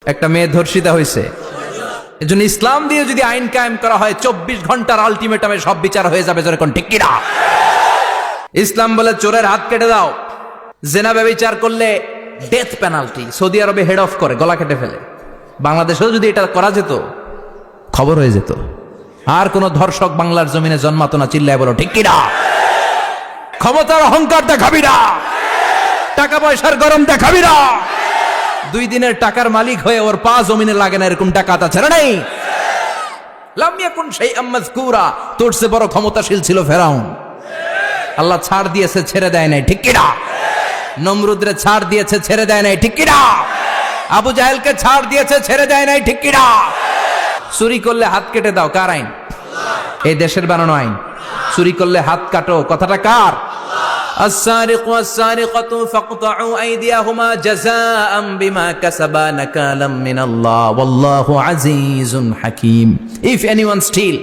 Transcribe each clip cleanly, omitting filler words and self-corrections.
একটা মেয়ে ধর্ষিতা হয়েছে, এজন্য ইসলাম দিয়ে যদি আইন কায়েম করা হয় 24 ঘন্টার আলটিমেটামে সব বিচার হয়ে যাবে, যেরকম ঠিক কিনা? ইসলাম বলে চোরের হাত কেটে দাও, জেনা ব্যভিচার করলে ডেথ পেনাল্টি। সৌদি আরবে হেড অফ করে, গলা কেটে ফেলে। বাংলাদেশেও যদি এটা করা যেত, খবর হয়ে যেত। আর কোন ধর্ষক বাংলার জমিনে জন্মাতো না। চিল্লায় বলো ঠিক কিনা? ক্ষমতার অহংকার দেখাবি না, টাকা পয়সার গরম দেখাবি না। 2 দিনের টাকার মালিক হয়ে ওর পা জমিনে লাগে না, এরকম টাকা তা ছেড়ে নাই। লাম ইয়াকুন শাইআম মাযকুরা, তোর চেয়ে বড় ক্ষমতাশীল ছিল ফেরাউন। আল্লাহ ছাড় দিয়েছে, ছেড়ে দেয় নাই, ঠিক কিনা? নমরুদরে ছাড় দিয়েছে, ছেড়ে দেয় নাই, ঠিক কিনা? আবু জাহেলকে ছাড় দিয়েছে, ছেড়ে দেয় নাই, ঠিক কিনা? চুরি করলে হাত কেটে দাও, কার আইন? এই দেশের বানানো আইন। চুরি করলে হাত কাটো, কথাটা কার? السارق والسارقة فاقطعوا أيديهما جزاء بما كسبا نكالا من الله والله عزيز حكيم. If anyone steal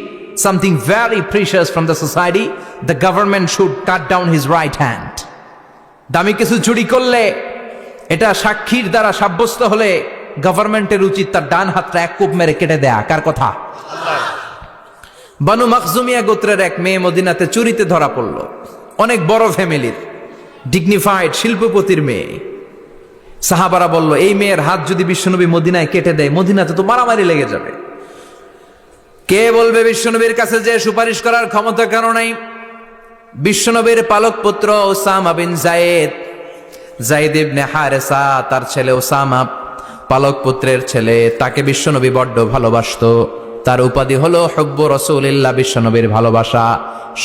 something very precious from the society, the government should cut down his right hand. দামি কিছু চুরি করলে এটা সাক্ষীর দ্বারা সাব্যস্ত হলে গভর্নমেন্টের উচিত তার ডান হাতটা এক কোপ মেরে কেটে দেয়া। কার কথা? বানু মাখজুমিয়া গোত্রের এক মেয়ে মদিনাতে চুরিতে ধরা পড়ল। অনেক বড় ফ্যামিলির, ডিগনিফাইড শিল্পপতির মেয়ে। সাহাবারা বলল, এই মেয়ের হাত যদি বিশ্বনবী মদিনায় কেটে দেয়, মদিনাতে তো মারামারি লেগে যাবে। কে বলবে বিশ্বনবীর কাছে যে সুপারিশ করার ক্ষমতা কারো নাই? বিশ্বনবীর পালক পুত্র ওসামা বিন যায়েদ, যায়েদ ইবনে হারেসা, তার ছেলে ওসামা পালক পুত্রের ছেলে, তাকে বিশ্বনবী বড্ড ভালোবাসতো। তার উপাধি হলো হুব্বু রাসূলিল্লাহ, বিশ্বনবীর ভালোবাসা।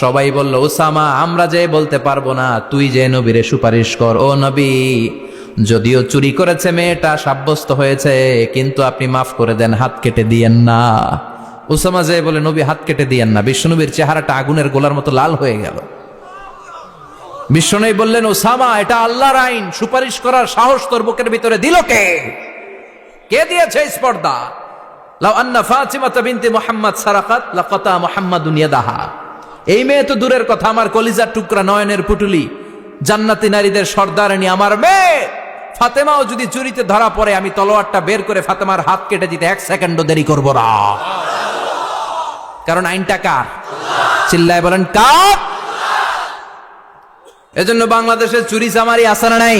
সবাই বলল, ওসামা, আমরা যে বলতে পারবো না, তুই যে নবীরে সুপারিশ কর। ও নবী, যদিও চুরি করেছে মেয়েটা, সাব্যস্ত হয়েছে, কিন্তু আপনি মাফ করে দেন, হাত কেটে দিয়েন না। ওসামা যে বলে, নবী হাত কেটে দিয়েন না। বিশ্বনবীর চেহারাটা আগুনের গোলার মতো লাল হয়ে গেল। বিশ্বনবী বললেন, ওসামা, এটা আল্লাহর আইন, সুপারিশ করার সাহস তোর বুকের ভিতরে দিল কে? কে দিয়েছে স্পর্ধা? লাউ আন্না ফাতিমাতা বিনতে মুহাম্মদ সারাকাত লাকাতা মুহাম্মাদুন ইয়াদাহা। এই মেয়ে তো দূরের কথা, আমার কলিজার টুকরা, নয়নের পুটুলি, জান্নাতি নারীদের সর্দারিনী আমার মেয়ে ফাতেমাও যদি চুরিতে ধরা পড়ে, আমি তলোয়ারটা বের করে ফাতেমার হাত কেটে দিতে 1 সেকেন্ডও দেরি করব না। কারণ আইনটা কার? চিল্লায় বলেন কার? এজন্য বাংলাদেশে চুরি চামারি আছে না নাই?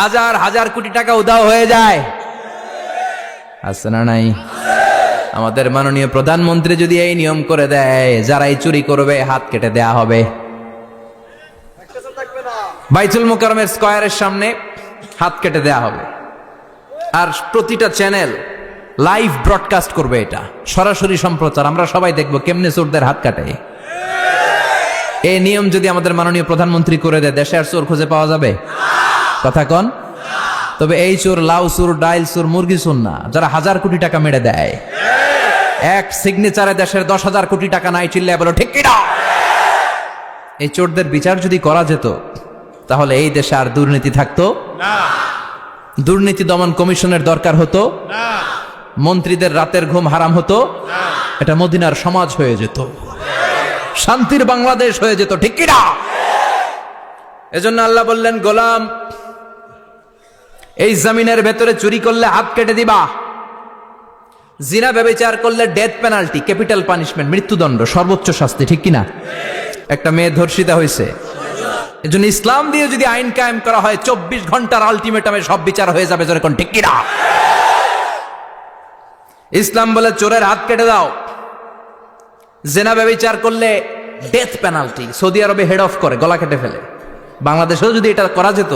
হাজার হাজার কোটি টাকা উধাও হয়ে যায়, আছে না নাই? আমাদের মাননীয় প্রধানমন্ত্রী যদি এই নিয়ম করে দেয়, যারাই চুরি করবে হাত কেটে দেয়া হবে। বাইতুল মুকাররমের স্কয়ারের সামনে হাত কেটে দেয়া হবে। আর প্রতিটা চ্যানেল লাইভ ব্রডকাস্ট করবে, এটা সরাসরি সম্প্রচার, আমরা সবাই দেখবো কেমনে চোরদের হাত কাটে। এই নিয়ম যদি আমাদের মাননীয় প্রধানমন্ত্রী করে দেয়, দেশে আর চোর খুঁজে পাওয়া যাবে? কথা কন। তবে এই চোর লাউ চোর, ডাইল চোর, মুরগি চোর না, যারা হাজার কোটি টাকা মেরে দেয়। এক সিগনেচারে দেশের 10,000 কোটি টাকা নাই। চিল্লায় বলো ঠিক কিনা? এই চোরদের বিচার যদি করা যেত, তাহলে এই দেশে আর দুর্নীতি থাকতো না। দুর্নীতি দমন কমিশনের দরকার হতো না। মন্ত্রীদের রাতের ঘুম হারাম হতো না। এটা মদিনার সমাজ হয়ে যেত, শান্তির বাংলাদেশ হয়ে যেত, ঠিক কিনা? এজন্য আল্লাহ বললেন, গোলাম, এই জমিনের ভেতরে চুরি করলে হাত কেটে দিবা, জিনা ব্যভিচার করলে ডেথ পেনাল্টি, ক্যাপিটাল পানিশমেন্ট, মৃত্যুদণ্ড, সর্বোচ্চ শাস্তি, ঠিক কিনা? একটা মেয়ে ধর্ষিতা হয়েছে, এজন্য ইসলাম দিয়ে যদি আইন কায়েম করা হয় 24 ঘন্টার আলটিমেটামে সব বিচার হয়ে যাবে, যেরকম ঠিক কিনা? ইসলাম বলে চোরের হাত কেটে দাও, জেনা ব্যভিচার করলে ডেথ পেনাল্টি। সৌদি আরবে হেড অফ করে, গলা কেটে ফেলে। বাংলাদেশেও যদি এটা করা যেত,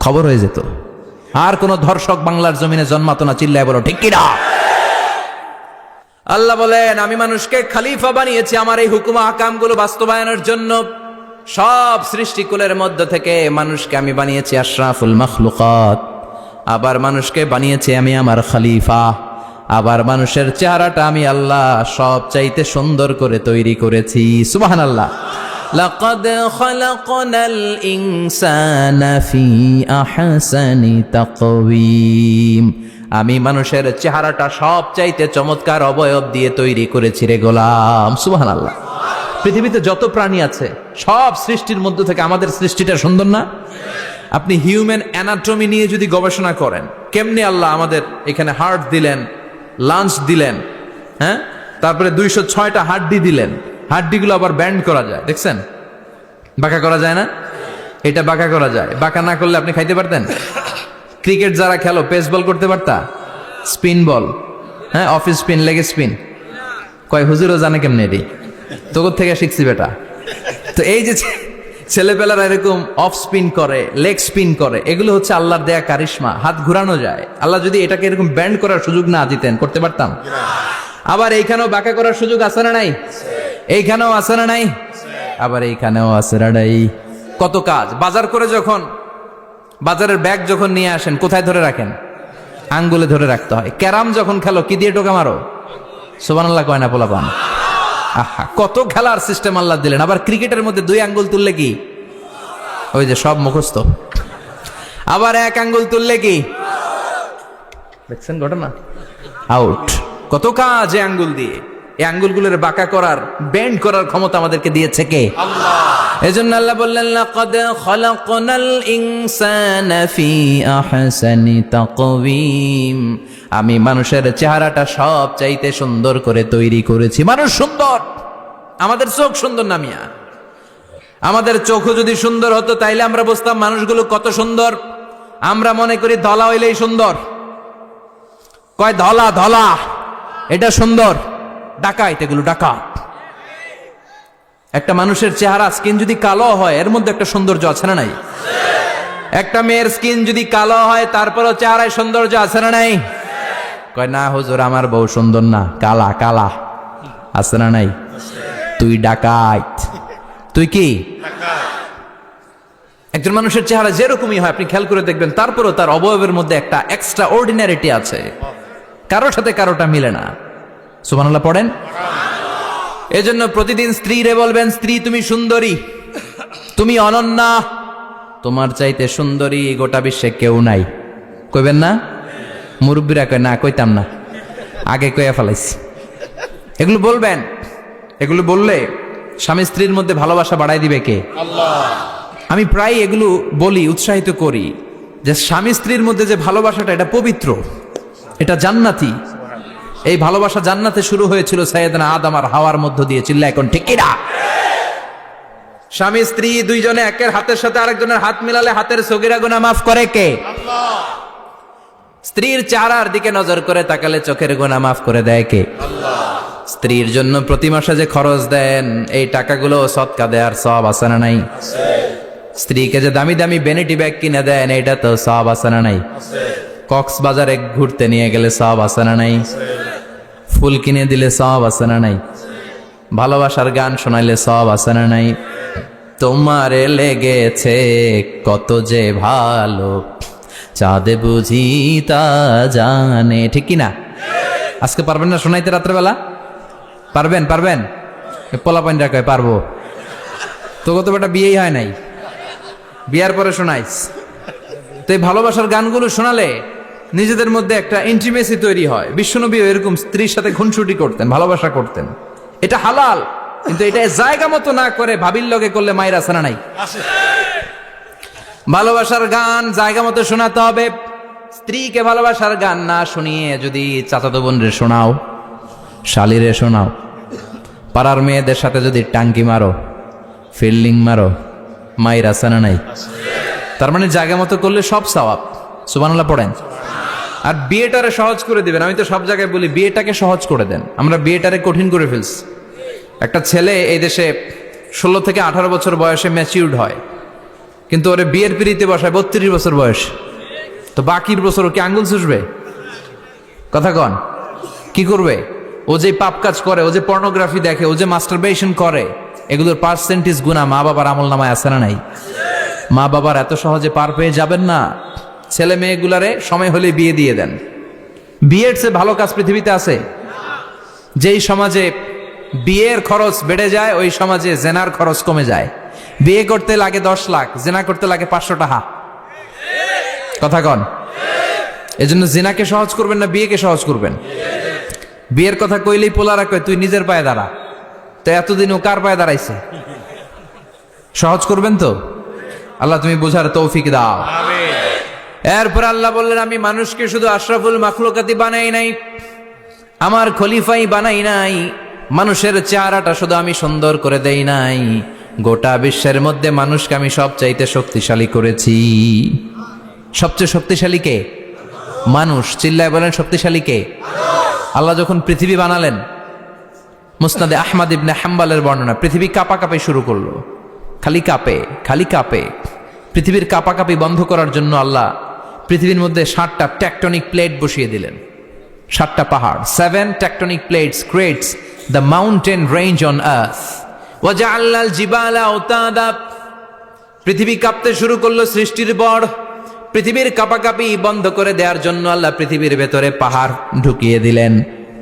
খবর হয়ে যেত। আর কোন ধর্ষক বাংলার জমিনে জন্মাতো না। চিল্লায় বলো ঠিক কিনা? আল্লাহ বলেন, আমি মানুষকে খলিফা বানিয়েছি আমার এই হুকুম আহকামগুলো বাস্তবায়নের জন্য। সব সৃষ্টিকুলের মধ্য থেকে মানুষকে আমি বানিয়েছি আশরাফুল মাখলুকাত। আবার মানুষকে বানিয়েছি আমি আমার খলিফা। আবার মানুষের চেহারাটা আমি আল্লাহ সব চাইতে সুন্দর করে তৈরি করেছি। সুবহানাল্লাহ। লাকাদ খালাকনাল ইনসানা ফি আহসানি তাকওয়িম। আমি মানুষের চেহারাটা সব চাইতে চমৎকার অবয়ব দিয়ে তৈরি করেছি রে গোলাম। সুবহানাল্লাহ। পৃথিবীতে যত প্রাণী আছে সব সৃষ্টির মধ্য থেকে আমাদের সৃষ্টিটা সুন্দর না? আপনি হিউম্যান অ্যানাটমি নিয়ে যদি গবেষণা করেন, কেমনি আল্লাহ আমাদের এখানে হার্ট দিলেন, লাঞ্চ দিলেন, হ্যাঁ, তারপরে 206টা হাড্ডি দিলেন। হাড্ডিগুলো আবার ব্যান্ড করা যায়, দেখছেন? বাঁকা করা যায় না? এটা বাঁকা করা যায়। বাঁকা না করলে আপনি খাইতে পারতেন? ক্রিকেট যারা খেলো, পেস বল করতে পারতা? স্পিন বল, হ্যাঁ, অফিস স্পিন, লেগ স্পিন, কয় হুজুরও জানে কেমনে এটি, তোর থেকে শিখছি বেটা। তো এই যে ছেলেপেলারা এরকম অফ স্পিন করে, লেগ স্পিন করে, এগুলো হচ্ছে আল্লাহর দেয়া কারিশমা। হাত ঘুরানো যায়। আল্লাহ যদি এটাকে এরকম ব্যান্ড করার সুযোগ না দিতেন, করতে পারতাম? আবার এইখানেও বাঁকা করার সুযোগ আছে না নাই? এইখানেও আছে না নাই? আবার এইখানেও আছে না নাই? কত কাজ। বাজার করে যখন বাজারের ব্যাগ যখন নিয়ে আসেন, কোথায় ধরে রাখেন? আঙ্গুলে ধরে রাখতে হয়। ক্যারাম যখন খেলো, কি দিয়ে টোকা মারো? সুবহানাল্লাহ কয় না পোলাপান? আহা, কত খেলার সিস্টেম আল্লাহ দিলেন। আবার ক্রিকেটের মধ্যে 2 আঙ্গুল তুললে কি? ওই যে সব মুখস্থ। আবার 1 আঙ্গুল তুললে কি? দেখছেন ঘটনা? আউট। কত কাজ এই আঙ্গুল দিয়ে। এই আঙ্গুলগুলোর বাঁকা করার, বেন্ড করার ক্ষমতা আমাদেরকে দিয়েছে কে? আল্লাহ। এজন্য আল্লাহ বললেন, লাকাদ খালাকনাল ইনসানা ফি আহসানি তাকওয়িম। আমি মানুষের চেহারাটা সব চাইতে সুন্দর করে তৈরি করেছি। মানুষ সুন্দর, আমাদের চোখ সুন্দর না মিয়া? আমাদের চোখও যদি সুন্দর হতো তাইলে আমরা বুঝতাম মানুষগুলো কত সুন্দর। আমরা মনে করি ধলা হইলেই সুন্দর। কয় ধলা ধলা, এটা সুন্দর। ডাকাইত, এগুলো ডাকাত। একটা মানুষের চেহারা, স্কিন যদি কালো হয়, এর মধ্যে একটা সৌন্দর্য আছে না নাই? একটা মেয়ের স্কিন যদি কালো হয়, তারপরও চেহারায় সৌন্দর্য আছে না নাই? কয় না হুজুর, আমার বউ সুন্দর না, কালা কালা। আছে না নাই? তুই ডাকাইত। তুই কি? একজন মানুষের চেহারা যেরকমই হয়, আপনি খেয়াল করে দেখবেন, তারপরও তার অবয়বের মধ্যে একটা এক্সট্রা অর্ডিনারিটি আছে। কারোর সাথে কারোটা মিলে না। সুবহানাল্লাহ পড়েন। এজন্য প্রতিদিন স্ত্রীরে বলবেন, স্ত্রী তুমি সুন্দরী, তুমি অনন্যা, তোমার চাইতে সুন্দরী গোটা বিশ্বে কেউ নাই। কইবেন না? মুরব্বীরা কয় না, কইতাম না, আগে কইয়া ফেলাইছি। এগুলো বলবেন। এগুলো বললে স্বামী স্ত্রীর মধ্যে ভালোবাসা বাড়াই দিবে কে? আল্লাহ। আমি প্রায় এগুলো বলি, উৎসাহিত করি যে স্বামী স্ত্রীর মধ্যে যে ভালোবাসাটা, এটা পবিত্র, এটা জান্নাতি। এই ভালোবাসা জান্নাতে শুরু হয়েছিল সাইয়েদনা আদম আর হাওয়ার মধ্য দিয়ে। চিল্লা এখন ঠিক কিনা? স্বামী স্ত্রী দুইজনে একের হাতের সাথে আরেকজনের হাত মিলালে হাতের সগীরা গুনাহ মাফ করে কে? আল্লাহ। স্ত্রীর চেহারার দিকে নজর করে তাকালে চোখের গুনাহ মাফ করে দেয় কে? আল্লাহ। স্ত্রীর জন্য প্রতি মাসে যে খরচ দেন, এই টাকাগুলো সদকা দেওয়ার সওয়াব আছে না নাই? আছে। স্ত্রীকে যে দামি দামি ভ্যানিটি ব্যাগ কিনে দেন, এটা তো সওয়াব আছে না নাই? আছে। কক্সবাজারে ঘুরতে নিয়ে গেলে সওয়াব আছে না নাই? ফুল কিনে দিলে সওয়াব আছে না নাই? ভালোবাসার গান শোনাইলে সওয়াব আছে না নাই? তোমারে লেগেছে কত যে ভালো, চাঁদ বুঝি তা জানে। ঠিক কিনা? আজকে পারবেন না শোনাইতে রাত্রেবেলা? পারবেন? পারবেন? পোলাপাইনরা কয় পারবো। তোকে তো বেটা বিয়েই হয় নাই, বিয়ার পরে শোনাইস। তো এই ভালোবাসার গানগুলো শোনালে নিজেদের মধ্যে একটা ইন্টিমেসি তৈরি হয়। বিশ্বনবীও এরকম স্ত্রীর সাথে খুনসুটি করতেন, ভালোবাসা করতেন। এটা হালাল, কিন্তু এটা জায়গা মতো না করে ভাবির লগে করলে মায়ের আছে না নাই? ভালোবাসার গান জায়গা মতো শোনাতে হবে। স্ত্রীকে ভালোবাসার গান না শুনিয়ে যদি চাচাতো বোনরে শোনাও, শালিরে শোনাও, পাড়ার মেয়েদের সাথে যদি টাঙ্কি মারো, ফিল্ডিং মারো, মায়ের আছে না নাই? তার মানে জায়গা মতো করলে সব সওয়াব। সুবহানাল্লাহ পড়েন। আর বিয়েটারে সহজ করে দিবেন। আমি তো সব জায়গায় বলি, বিয়েটাকে সহজ করে দেন। আমরা বিয়েটারে কঠিন করে ফেলছি। একটা ছেলে এই দেশে 16 থেকে 18 বছর বয়সে ম্যাচিউরড হয়, কিন্তু ওরে বিয়ের পিড়িতে বসায় 32 বছর বয়স। তো বাকির বছর ও কি আঙ্গুল চুষবে? কথা কন, কি করবে? ও যে পাপ কাজ করে, ও যে পর্নোগ্রাফি দেখে, ও যে মাস্টারবেশন করে, এগুলোর পার্সেন্টেজ গুনাহ মা বাবার আমল নামায় আছে না নাই? মা বাবার এত সহজে পার পেয়ে যাবেন না। ছেলে মেয়েগুলারে সময় হলে বিয়ে দিয়ে দেন। বিয়ের চেয়ে ভালো কাজ পৃথিবীতে আছে? যেই সমাজে বিয়ের খরচ বেড়ে যায়, ওই সমাজে জেনার খরচ কমে যায়। বিয়ে করতে লাগে 10 লাখ, জেনা করতে লাগে 500 টাকা। কথা কন। এজন্য জিনাকে সহজ করবেন না বিয়েকে সহজ করবেন? বিয়ের কথা কইলেই পোলারা কয় তুই নিজের পায়ে দাঁড়া। তো এতদিন ও কার পায়ে দাঁড়াইছে? সহজ করবেন তো? আল্লাহ তুমি বোঝার তৌফিক দাও। এরপর আল্লাহ বললেন, আমি মানুষকে শুধু আশরাফুল মাখলুকাতি বানাই নাই, আমার খলিফাই বানাই নাই, মানুষের চেহারাটা শুধু আমি সুন্দর করে দেই নাই, গোটা বিশ্বের মধ্যে মানুষকে আমি সবচাইতে শক্তিশালী করেছি। সবচেয়ে শক্তিশালী কে? মানুষ। চিল্লায় বলেন শক্তিশালী কে? আল্লাহ যখন পৃথিবী বানালেন, মুসনাদে আহমদ ইবনে হাম্বলের বর্ণনা, পৃথিবী কাঁপাকাঁপি শুরু করলো, খালি কাঁপে খালি কাঁপে। পৃথিবীর কাঁপাকাঁপি বন্ধ করার জন্য আল্লাহ পৃথিবীর মধ্যে 7টা টেকটনিক প্লেট বসিয়ে দিলেন। 7টা পাহাড়, 7 tectonic plates creates the mountain range on earth. ওয়াজআলনাল জিবালা আওতাদা। পৃথিবী কাঁপতে শুরু করলো সৃষ্টির পর। পৃথিবীর কাঁপাকাঁপি বন্ধ করে দেওয়ার জন্য আল্লাহ পৃথিবীর ভেতরে পাহাড় ঢুকিয়ে দিলেন।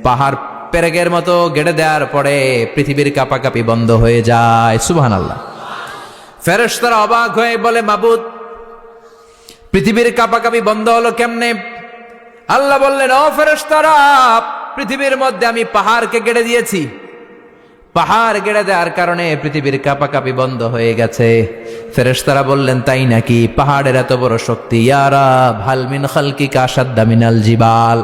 পাহাড় পেরেকের মতো গেড়ে দেওয়ার পরে পৃথিবীর কাঁপাকাঁপি বন্ধ হয়ে যায়। সুবহানাল্লাহ। ফেরেশতারা অবাক হয়ে বলে, মাবুদ, পৃথিবীর কাঁপাকাঁপি বন্ধ হলো কেমনে? আল্লাহ বললেন, ও ফেরেশতারা, পৃথিবীর মধ্যে আমি পাহাড়কে গেড়ে দিয়েছি। পাহাড় গেড়ে দেওয়ার কারণে পৃথিবীর কাঁপাকাঁপি বন্ধ হয়ে গেছে। ফেরেশতারা বললেন, তাই নাকি? পাহাড়ের এত বড় শক্তি। ইয়া রাব, হাল মিন খালকিকা আশাদ্দা মিনাল জিবাল।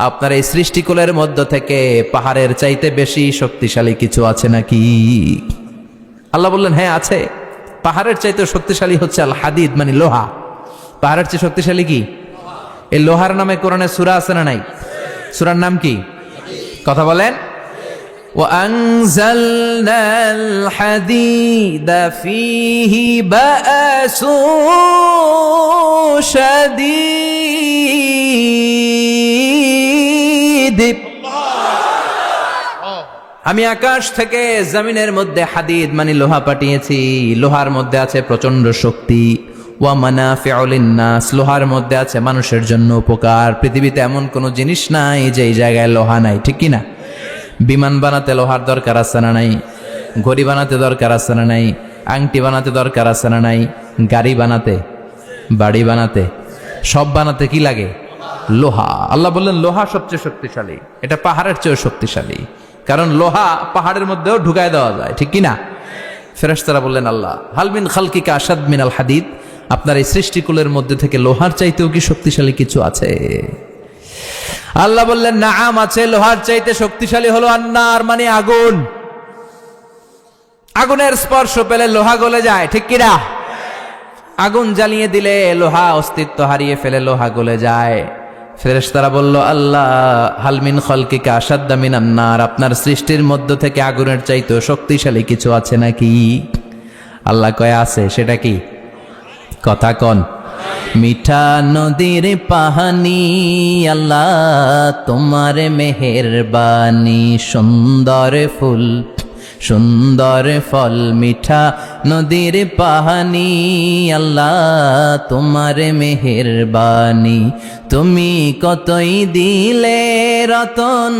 আপনার এই সৃষ্টিকুলের মধ্য থেকে পাহাড়ের চাইতে বেশি শক্তিশালী কিছু আছে নাকি? আল্লাহ বললেন, হ্যাঁ আছে। পাহাড়ের চাইতে শক্তিশালী হচ্ছে আল হাদিদ, মানে লোহা। পাহাড়ের চেয়ে শক্তিশালী কি? এই লোহার নামে কোরআনে সূরা আছে না নাই? সূরার নাম কি? কথা বলেন। وأنزلنا الحديد فيه بأس شديد। আমি আকাশ থেকে জমিনের মধ্যে হাদিদ মানে লোহা পাঠিয়েছি। লোহার মধ্যে আছে প্রচন্ড শক্তি। ওয়া মানাফিউ লিন্নাস, লোহার মধ্যে আছে মানুষের জন্য উপকার। পৃথিবীতে এমন কোনো জিনিস নাই যে এই জায়গায় লোহা নাই, ঠিক কি না? বিমান বানাতে লোহার দরকার আছে না নাই? ঘড়ি বানাতে দরকার আছে না নাই? আংটি বানাতে দরকার আছে না নাই? গাড়ি বানাতে, বাড়ি বানাতে, সব বানাতে কি লাগে? লোহা। আল্লাহ বললেন লোহা সবচেয়ে শক্তিশালী। এটা পাহাড়ের চেয়েও শক্তিশালী, কারণ লোহা পাহাড়ের মধ্যেও ঢুকায় দেওয়া যায়, ঠিক কি না? ফেরেশতারা বললেন, আল্লাহ, হাল মিন খালকিকা আশাদ মিনাল হাদিদ। আপনার এই সৃষ্টিকুলের মধ্যে থেকে লোহার চাইতেও কি শক্তিশালী কিছু আছে? আল্লাহ বললেন, নাআম আছে। লোহার চাইতে শক্তিশালী হলো আন্নার, মানে আগুন। আগুনের স্পর্শ পেলে লোহা গলে যায়, ঠিক কিনা? আগুন জ্বালিয়ে দিলে লোহা অস্তিত্ব হারিয়ে ফেলে, লোহা গলে যায়। ফেরেশতারা বলল, আল্লাহ, হাল মিন খালকিকা আশাদ্দা মিনান নার। আপনার সৃষ্টির মধ্য থেকে আগুনের চাইতেও শক্তিশালী কিছু আছে নাকি? আল্লাহ কয় আছে। সেটা কি? কথা কন। মিঠা নদীর পাহানি, আল্লাহ তোমার মেহেরবানি। সুন্দর ফুল, সুন্দর ফল, মিঠা নদীর পাহানি, আল্লাহ তোমার মেহেরবানি। তুমি কতই দিলে রতন,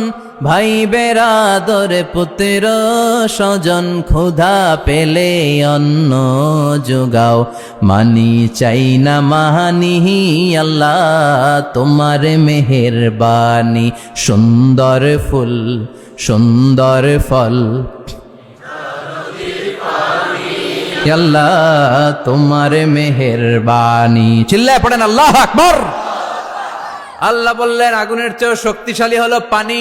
ভাই বেরাদর পুত্র স্বজন। ক্ষুধা পেলে অন্ন যোগাও, মানি চাই না মাহানি, আল্লাহ তোমার মেহেরবানি। সুন্দর ফুল, সুন্দর ফল, আল্লাহ তোমার মেহেরবানি। চিল্লায় পড়েন আল্লাহু আকবার। আল্লাহ বললেন, আগুনের চেয়ে শক্তিশালী হলো পানি।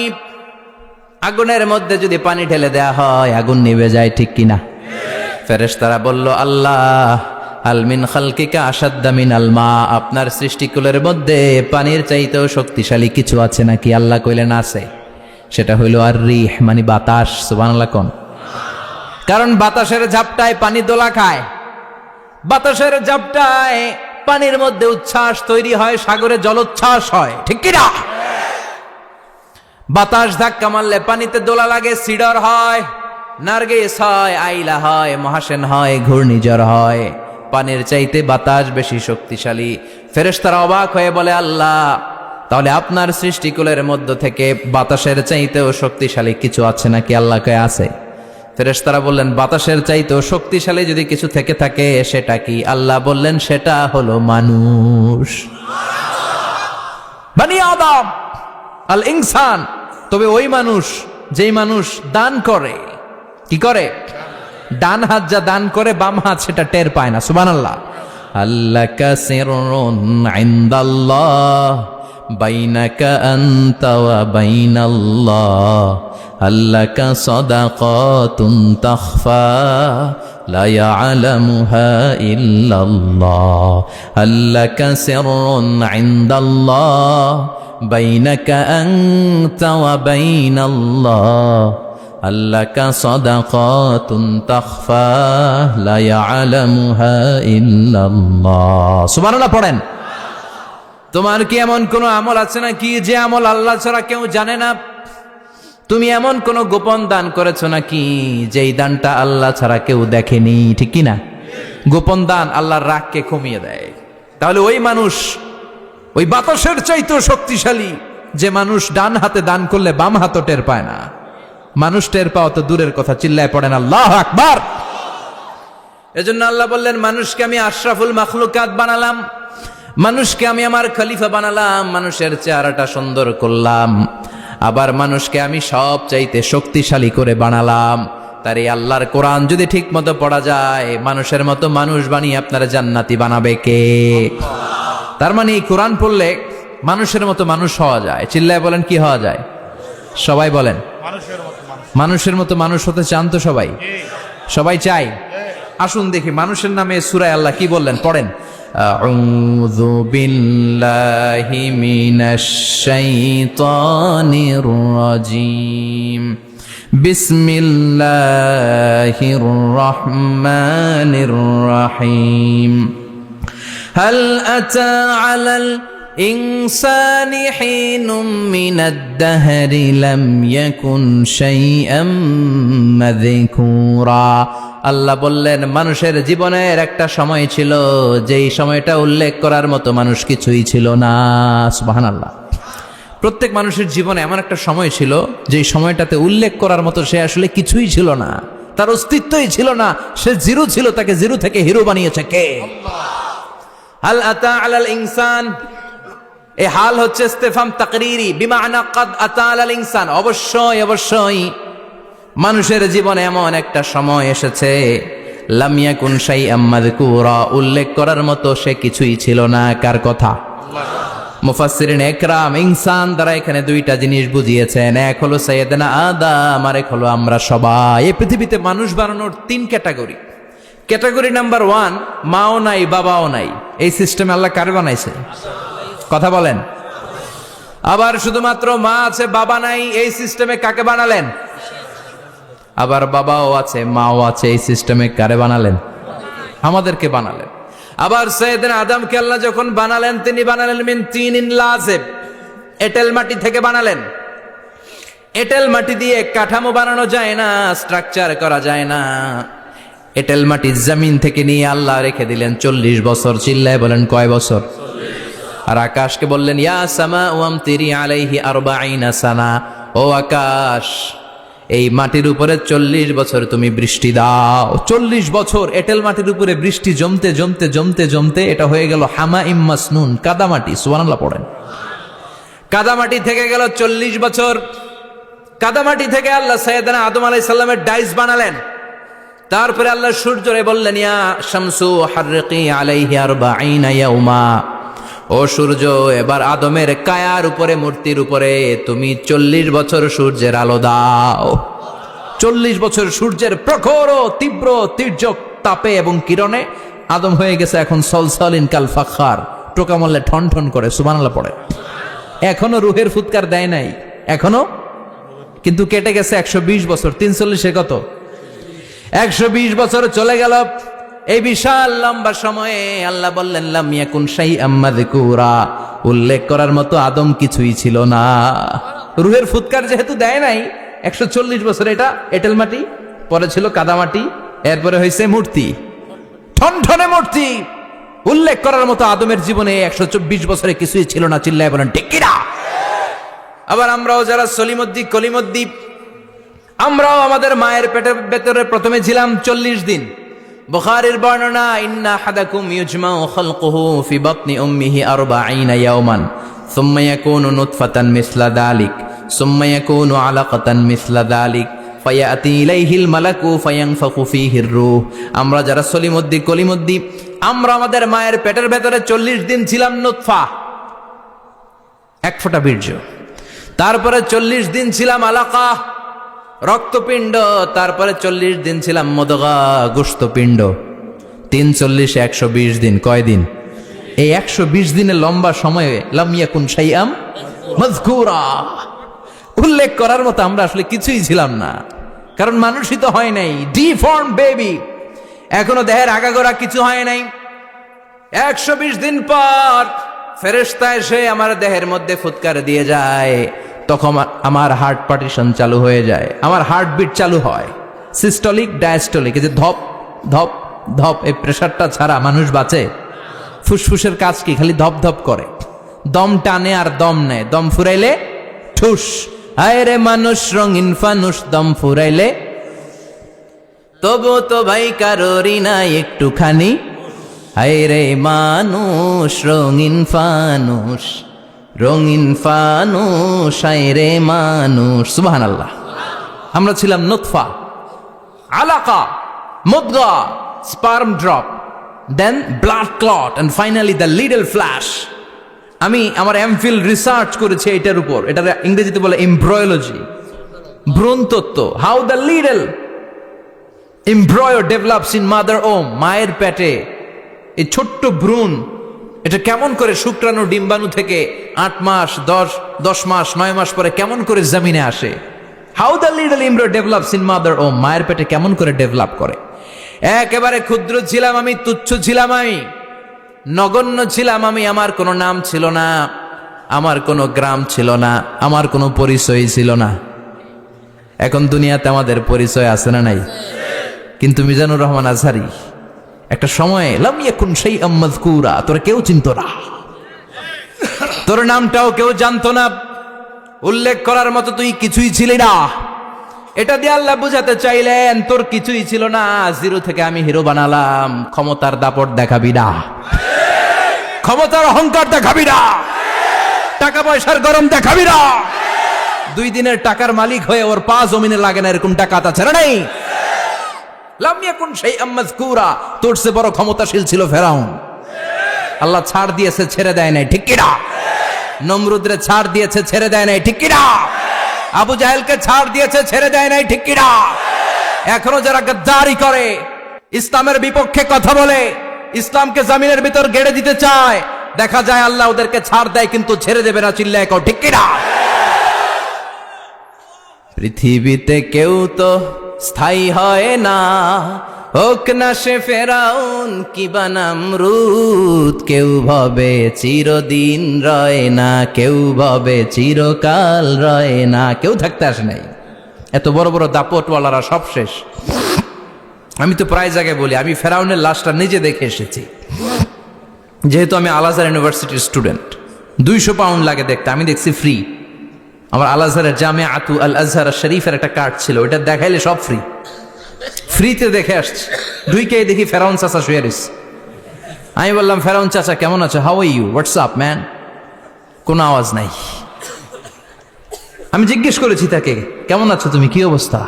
আগুনের মধ্যে যদি পানি ঢেলে দেয়া হয়, আগুন নিভে যায়, ঠিক কিনা? ফেরেশতারা বলল, আল্লাহ, হাল মিন খালকিকা আশাদ্দা মিনাল মা। আপনার সৃষ্টিকুলের মধ্যে পানির চাইতেও শক্তিশালী কিছু আছে নাকি? আল্লাহ কইলেন আছে। সেটা হইল আর রিহ, মানে বাতাস। সুবহানাল্লাহ কোন। কারণ বাতাসের ঝাপটায় পানি দোলা খায়। বাতাসের ঝাপটায় পানির মধ্যে উচ্ছ্বাস তৈরি হয়, সাগরে জলোচ্ছ্বাস হয়, ঠিক কিনা? বাতাস ধাক্কা মারলে পানিতে দোলা লাগে, সিডর হয়, নার্গিস হয়, আইলা হয়, মহাসেন হয়, ঘূর্ণিঝড় হয়। পানির চাইতে বাতাস বেশি শক্তিশালী। ফেরেশতারা অবাক হয়ে বলে, আল্লাহ, তাহলে আপনার সৃষ্টিকুলের মধ্য থেকে বাতাসের চাইতেও শক্তিশালী কিছু আছে নাকি? আল্লাহ কয় আছে। ফেরেশতারা বললেন, বাতাসের চাইতেও শক্তিশালী যদি কিছু থেকে থাকে সেটা কি? আল্লাহ বললেন, সেটা হলো মানুষ, বনি আদম, আল ইনসান। তবে ওই মানুষ, যেই মানুষ দান করে। কি করে? ডান হাত যা দান করে, বাম হাত সেটা টের পায় না। সুবহানাল্লাহ। আল্লাকা সিররুন ইনদাল্লাহ বাইনাকা আনতা ওয়া বাইনাল্লাহ আল্লাকা সাদাকাতুন তাখফা লা ইয়ালামুহা ইল্লাল্লাহ আল্লাকা সিররুন ইনদাল্লাহ বাইনাকা আনতা ওয়া বাইনাল্লাহ আল্লাকা সাদাকাতুন তাখফা লা ইয়ালামুহা ইল্লাল্লাহ। সুবহানাল্লাহ পড়েন। তোমার কি এমন কোন আমল আছে নাকি যে আমল আল্লাহ ছাড়া কেউ জানে না? তুমি এমন কোন গোপন দান করেছো নাকি যেই দানটা আল্লাহ ছাড়া কেউ দেখেনি? ঠিক কি না? গোপন দান আল্লাহর রাগকে কমিয়ে দেয়। তাহলে ওই মানুষ ওই বাতাসের চাইতেও শক্তিশালী যে মানুষ ডান হাতে দান করলে বাম হাতও টের পায় না। মানুষ টের পাওয়া তো দূরের কথা, চিল্লায় পড়েন আল্লাহু আকবার। এজন্য আল্লাহ বললেন, মানুষকে আমি আশরাফুল মাখলুকাত বানালাম, মানুষকে আমি আমার খলিফা বানালাম, মানুষের চেহারাটা সুন্দর করলাম, আবার মানুষকে আমি সব চাইতে শক্তিশালী করে বানালাম। তার এই আল্লাহর কোরআন যদি ঠিক মতো পড়া যায়, মানুষের মতো মানুষ বানিয়ে আপনারা জান্নাতি বানাবে কে? তার মানে এই কোরআন পড়লে মানুষের মতো মানুষ হওয়া যায়। চিল্লায় বলেন, কি হওয়া যায়? সবাই বলেন, মানুষের মতো মানুষ হতে চান তো সবাই? সবাই চাই। আসুন দেখি মানুষের নামে সূরায় আল্লাহ কি বললেন, পড়েন। আউযু বিল্লাহি মিনাশ শাইতানির রাজিম বিসমিল্লাহির রহমানির রহিম হাল আতা আলাল الإنسان حين من الدهر لم يكن شيئا مذكورا। আল্লাহ বললেন, মানুষের জীবনের একটা সময় ছিল যেই সময়টা উল্লেখ করার মতো মানুষ কিছুই ছিল না। সুবহানাল্লাহ। প্রত্যেক মানুষের জীবনে এমন একটা সময় ছিল যেই সময়টাতে উল্লেখ করার মতো সে আসলে কিছুই ছিল না, তার অস্তিত্বই ছিল না, সে জিরো ছিল, তাকে জিরো থেকে হিরো বানিয়েছে কে? হাল আতা আলাল ইনসান, এই হাল হচ্ছে ইস্তেফাম তাকরিরি বিমানা কাদ আতা আলাল ইনসান। অবশ্যই অবশ্যই মানুষের জীবনে এমন একটা সময় এসেছে, লাম ইয়াকুন শাইআম মাযকুরা, উল্লেখ করার মতো সে কিছুই ছিল না। কার কথা? মুফাসসিরিন একরাম ইনসান দ্বারা এখানে দুইটা জিনিস বুঝিয়েছেন, এক হলো সাইয়েদনা আদম, আর এক হলো আমরা সবাই। এই পৃথিবীতে মানুষ বানানোর তিন ক্যাটাগরি। ক্যাটাগরি নাম্বার 1, মাও নাই বাবাও নাই। এই সিস্টেমে আল্লাহ কারে বানাইছে? কথা বলেন। আবার শুধুমাত্র মা আছে বাবা নাই, এই সিস্টেমে কাকে বানালেন? আবার বাবাও আছে মাও আছে, এই সিস্টেমে কারে বানালেন? আমাদেরকে বানালেন। আবার সাইয়েদনা আদমকে আল্লাহ যখন বানালেন, তিনি বানালেন মিন তিনিন লাযিব, এঁটেল মাটি থেকে বানালেন। এঁটেল মাটি দিয়ে কাঠামো বানানো যায় না, স্ট্রাকচার করা যায় না। এঁটেল মাটি জমিন থেকে নিয়ে আল্লাহ রেখে দিলেন 40 বছর। চিল্লায় বলেন, কয় বছর? আর আকাশকে বললেন, ইয়া সামা ওয়ামতিরি আলাইহি 40 সানা, ও আকাশ এই মাটির উপরে 40 বছর তুমি বৃষ্টি দাও। 40 বছর এঁটেল মাটির উপরে বৃষ্টি জমতে জমতে জমতে জমতে এটা হয়ে গেল হামাইম মাসনুন, কাদামাটি। সুবহানাল্লাহ পড়েন। কাদামাটি থেকে গেল 40 বছর। কাদামাটি থেকে আল্লাহ সাইয়েদনা আদম আলাইহিস সালামের ডাইস বানালেন। তারপরে আল্লাহ সূর্যরে বললেন, ইয়া শামসু হাররিকি আলাইহি 40 ইয়াউমা, ও সূর্য এবার আদমের কায়ার উপরে, মূর্তির উপরে তুমি 40 বছর সূর্যের আলো দাও। 40 বছর সূর্যের প্রখর ও তীব্র তির্যক তাপে এবং কিরণে আদম হয়ে গেছে এখন সলসলিন কাল ফাখার, টোকা মারলে ঠন ঠন করে। সুবহানাল্লাহ পড়ে। এখনো রুহের ফুৎকার দেয় নাই এখনো, কিন্তু কেটে গেছে 120 বছর। 340 কত? 120 বছর চলে গেল। এই বিশাল লম্বা সময়ে আল্লাহ বললেন, লাম ইয়াকুন শাইআম মাযকুরা, উল্লেখ করার মতো আদম কিছুই ছিল না। রুহের ফুৎকার যেহেতু দেয় নাই 140 বছর, এটা এঁটেল মাটি, পরে ছিল কাদামাটি, এরপরে হয়েছে মূর্তি, ঠনঠনে মূর্তি। উল্লেখ করার মতো আদমের জীবনে 124 বছরে কিছুই ছিল না। চিল্লায় বলেন, ঠিক কিনা? আবার আমরাও যারা সলিমদ্দি কলিমদ্দি, আমরাও আমাদের মায়ের পেটের ভেতরে প্রথমে ছিলাম 40 দিন। বুখারীর বর্ণনা, ইন্না হাদাকুম ইউজমাউ খালকুহু ফি বাতনি উম্মিহি 40 ইয়াওমান সুম্মা ইয়াকুনু নুতফাতান মিসলা যালিক সুম্মা ইয়াকুনু আলাকাতান মিসলা যালিক ফায়াতি ইলাইহিল মালাকু ফায়ানফাখু ফীহির রূহ। আমরা যারা সলিমদ্দি কলিমদ্দি, আমরা আমাদের মায়ের পেটের ভেতরে 40 দিন ছিলাম নুতফা, এক ফোঁটা বীর্য। তারপরে 40 দিন ছিলাম আলাকা, রক্তপিণ্ড। তারপরে 40 দিন ছিলাম মুদগা, গোশতপিণ্ড। 3 40 120 দিন। কয় দিন? এই 120 দিনের লম্বা সময়ে লাম ইয়াকুন শাইআম মাযকুরা, উল্লেখ করার মতো আমরা আসলে কিছুই ছিলাম না, কারণ মানুষই তো হয় নাই, ডিফর্ম বেবি, এখনো দেহের আগাগোড়া কিছু হয় নাই। 120 দিন পর ফেরেশতা এসে আমার দেহের মধ্যে ফুৎকার দিয়ে যায়, তখন আমার হার্ট পার্টিশন চালু হয়ে যায়, আমার হার্টবিট চালু হয়, সিস্টোলিক ডায়াস্টোলিক, এই যে ধপ ধপ ধপ, এই প্রেশারটা ছাড়া মানুষ বাঁচে? ফুসফুসের কাজ কি? খালি ধপ ধপ করে, দম টানে আর দম নেয়, দম ফুরাইলে ঠুস। আয় রে মানুষ রঙিন ফানুষ, দম ফুরাইলে তবু তো ভাই কারোরই নাই একটুখানি। আয় রে মানুষ রঙিন ফানুষ, রঙিন ফানুষ, আয় রে মানুষ। সুবহানাল্লাহ। আমরা ছিলাম নুতফা, আলাকা, মুদগা, sperm drop, then blood clot, and finally the little flesh. আমি আমার এমফিল রিসার্চ করেছি এটার উপর, এটা ইংরেজিতে বলে এমব্রয়োলজি, ভ্রূণতত্ত্ব। How the little embryo develops in mother womb, মায়ের পেটে এই ছোট্ট ভ্রূণ, এটা কেমন করে শুক্রাণু ডিম্বাণু থেকে 8 মাস 10 মাস 9 মাস পরে কেমন করে জমিনে আসে। How the little embryo develops in mother womb, মায়ের পেটে কেমন করে ডেভেলপ করে। একেবারে ক্ষুদ্র ছিলাম আমি, তুচ্ছ ছিলাম আমি, নগণ্য ছিলাম আমি। আমার কোনো নাম ছিল না, আমার কোনো গ্রাম ছিল না, আমার কোনো পরিচয় ছিল না। এখন দুনিয়াতে আমাদের পরিচয় আছে না নাই? কিন্তু মিজানুর রহমান আজহারী একটা সময়ে লাম ইয়াকুন শাইআম মাযকুরা, তোর কেউ চিনতো না, তোর নামটাও কেউ জানতো না, উল্লেখ করার মতো তুই কিছুই ছিলি না। এটা দিয়ে আল্লাহ বুঝাতে চাইলেন তোর কিছুই ছিল না, জিরো থেকে আমি হিরো বানালাম। ক্ষমতার দাপট দেখাবি না, ক্ষমতার অহংকার দেখাবি না, টাকা পয়সার গরম দেখাবি না। 2 দিনের টাকার মালিক হয়ে ওর পা জমিনে লাগে না, এরকম টাকা তা ছেড়ে নাই। লাম ইয়াকুন শাইআম মাযকুরা, তোর চেয়ে বড় ক্ষমতাশীল ছিল ফেরাউন। আল্লাহ ছাড় দিয়েছে, ছেড়ে দেয় নাই, ঠিক কি না? নমরুদরে ছাড় দিয়েছে, ছেড়ে দেয় নাই, ঠিক কি না? আবু জাহেলকে ছাড় দিয়েছে, ছেড়ে দেয় নাই, ঠিক কি না? এখনো যারা গাদ্দারি করে, ইসলামের বিপক্ষে কথা বলে, ইসলামকে জমিনের ভিতর গেড়ে দিতে চায়, দেখা যায় আল্লাহ ওদেরকে ছাড় দেয়, কিন্তু ছেড়ে দেবে না। চিল্লায় কও ঠিক কি না? পৃথিবীতে কেউ তো স্থায়ী হয় না, হোক না সে ফেরাউন কিবা নমরুদ। কেউ ভাবে চিরদিন রয় না, কেউ ভাবে চিরকাল রয় না। কেউ থাকতে আসে নাই, এত বড় বড় দাপটওয়ালারা সব শেষ। আমি তো প্রায় জায়গায় বলি, আমি ফেরাউনের লাশটা নিজে দেখে এসেছি, যেহেতু আমি আল আজহার ইউনিভার্সিটির স্টুডেন্ট। 200 পাউন্ড লাগে দেখতে, আমি দেখছি ফ্রি। আমার আল আজহারের জামিআতু আল আজহার শরীফের একটা কার্ড ছিল, ওটা দেখাইলে সব ফ্রি, ফ্রিতে দেখে আসছি। ঢুকে দেখি ফেরাউন চাচা শুয়ে রয়েছে। আমি বললাম, ফেরাউন চাচা কেমন আছো? How are you? WhatsApp man? কোনো আওয়াজ নাই। আমি জিজ্ঞেস করেছি তাকে, কেমন আছো তুমি, কি অবস্থা,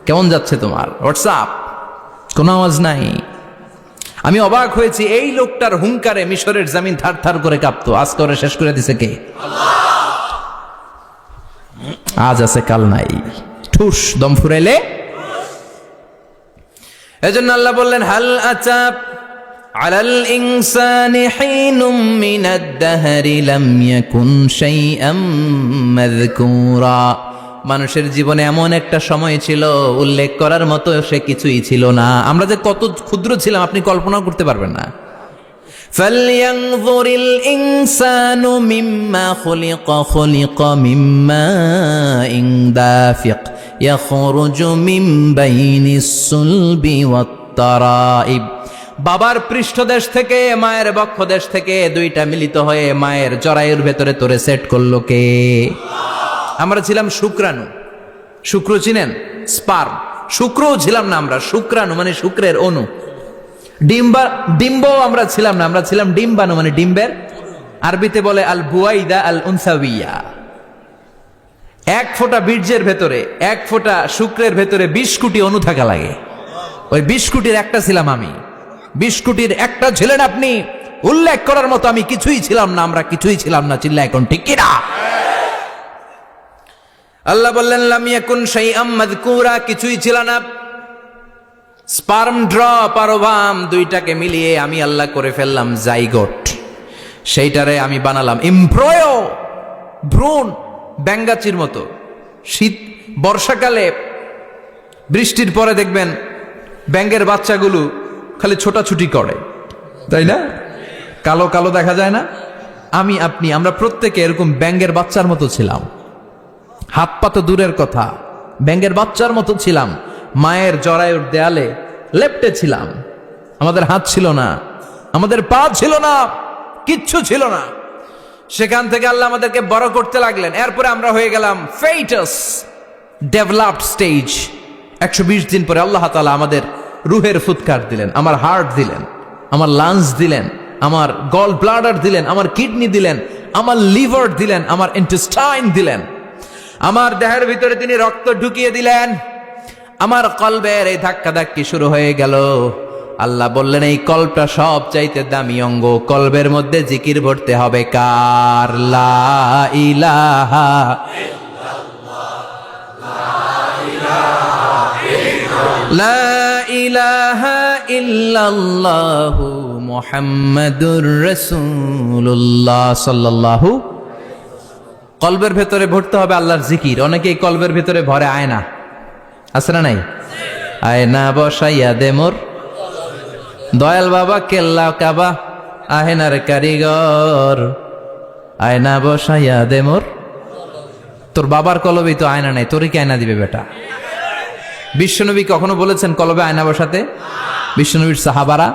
কেমন যাচ্ছে তোমার? হোয়াটসঅ্যাপ, কোনো আওয়াজ নাই। আমি অবাক হয়েছি, এই লোকটার হুঙ্কারে মিশরের জমিন থার থার করে কাঁপতো। আজ করে শেষ করে দিছে কে? আজ আছে কাল নাই, ঠুস, দম ফুরাইলে। এজন্য আল্লাহ বললেন, হাল আতা আলাল ইনসানি হিনুম মিনাদ দাহরি লাম ইয়াকুন শাইআম মাযকুরা। মানুষের জীবনে এমন একটা সময় ছিল, উল্লেখ করার মতো সে কিছুই ছিল না। আমরা যে কত ক্ষুদ্র ছিলাম আপনি কল্পনা করতে পারবেন না। ফালইয়ানযুরিল ইনসানু মিম্মা খুলিকা, খুলিকা মিম্মা ইন দাফিক ইয়াখরুজু মিন বাইনিস সুলবি ওয়াত তারাইব। বাবার পৃষ্ঠদেশ থেকে, মায়ের বক্ষদেশ থেকে দুইটা মিলিত হয়ে মায়ের জরায়ুর ভেতরে তোরে সেট করলো কে? আমরা ছিলাম শুক্রাণু। শুক্র চিনেন? স্পার্ম। শুক্রও ছিলাম না আমরা, শুক্রাণু মানে শুক্রের অণু। ডিম্ব আমরা ছিলাম না, আমরা ছিলাম ডিম্বাণু মানে ডিম্বের। আরবিতে বলে আল বুয়াইদা আল উনসাউইয়া। 1 ফোঁটা বীর্যের ভেতরে, 1 ফোঁটা শুক্রের ভেতরে 20 কোটি অণু থাকা লাগে। ওই 20 কোটির একটা ছিলাম আমি। 20 কোটির একটা ছিলেন আপনি। উল্লেখ করার মতো আমি কিছুই ছিলাম না, আমরা কিছুই ছিলাম না। চিল্লা এখন ঠিক কিনা? আল্লাহ বললেন লাম ইয়াকুন শাইআম মাযকুরা, কিছুই ছিল না। স্পার্ম ড্রপ আর ওভাম দুইটাকে মিলিয়ে আমি আল্লাহ করে ফেললাম জাইগোট। সেইটারে আমি বানালাম এমব্রয়ো, ভ্রূণ, ব্যাঙ্গাচির মতো। শীত বর্ষাকালে বৃষ্টির পরে দেখবেন ব্যাঙ্গের বাচ্চাগুলো খালি ছোটাছুটি করে, তাই না? কালো কালো দেখা যায় না? আমি আপনি আমরা প্রত্যেকে এরকম ব্যাঙ্গের বাচ্চার মতো ছিলাম। হাত পা তো দূরের কথা, ব্যাঙ্গের বাচ্চার মতো ছিলাম। মায়ের জরায়ুর দেয়ালে লেপ্টে ছিলাম। আমাদের হাত ছিল না, আমাদের পা ছিল না, কিচ্ছু ছিল না। সেখান থেকে আল্লাহ আমাদেরকে বড় করতে লাগলেন। এরপরে আমরা হয়ে গেলাম ফেটাস, ডেভেলপড স্টেজ। 120 দিন পরে আল্লাহ তাআলা আমাদের রুহের ফুৎকার দিলেন, আমার হার্ট দিলেন, আমার লাংস দিলেন, আমার গল ব্লাডার দিলেন, আমার কিডনি দিলেন, আমার লিভার দিলেন, আমার ইন্টেস্টাইন দিলেন। আমার দেহের ভিতরে তিনি রক্ত ঢুকিয়ে দিলেন। আমার কলবের এই ধাক্কা ধাক্কি শুরু হয়ে গেল। আল্লাহ বললেন এই কলবটা সব চাইতে দামি অঙ্গ, কলবের মধ্যে জিকির ভরতে হবে কার? লা ইলাহা লা ইলাহা ইল্লাল্লাহু মুহাম্মাদুর রাসূলুল্লাহ সাল্লাল্লাহু। কলবের ভেতরে ভরতে হবে আল্লাহর জিকির। অনেকে এই কলবের ভেতরে ভরে আয়না, আছে না নাই? আয়না বসাইয়া দে মোর দয়াল বাবা, কেল্লা কাবা আহেনার কারিগর। আয়না বসাইয়া দে মোর, তোর বাবার কলবে তো আয়না নাই, তোরই কি আয়না দিবে বেটা? বিশ্বনবী কখনো বলেছেন কলবে আয়না বসাতে? বিশ্বনবীর সাহাবারা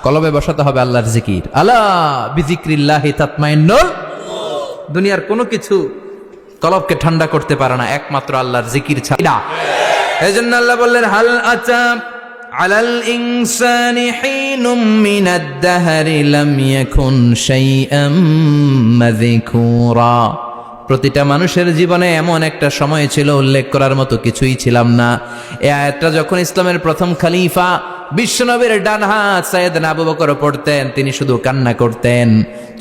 কলবে বসাতে হবে আল্লাহর জিকির। আলা বিযিক্রিল্লাহি তাতমাইন্নুল। দুনিয়ার কোনো কিছু কলবকে ঠান্ডা করতে পারে না একমাত্র আল্লাহর জিকির ছাড়া। এজন্য আল্লাহ বললেন হাল আতা আলাল ইনসানি হিনুম মিনাদ দাহরি লাম ইয়াকুন শাইআম মাযকুরা। প্রতিটা মানুষের জীবনে এমন একটা সময় ছিল উল্লেখ করার মতো কিছুই ছিলাম না। এই আয়াতটা যখন ইসলামের প্রথম খলিফা বিশ্বনবীর ডান হাত সাইয়েদনা আবু বকর পড়তেন, তিনি শুধু কান্না করতেন,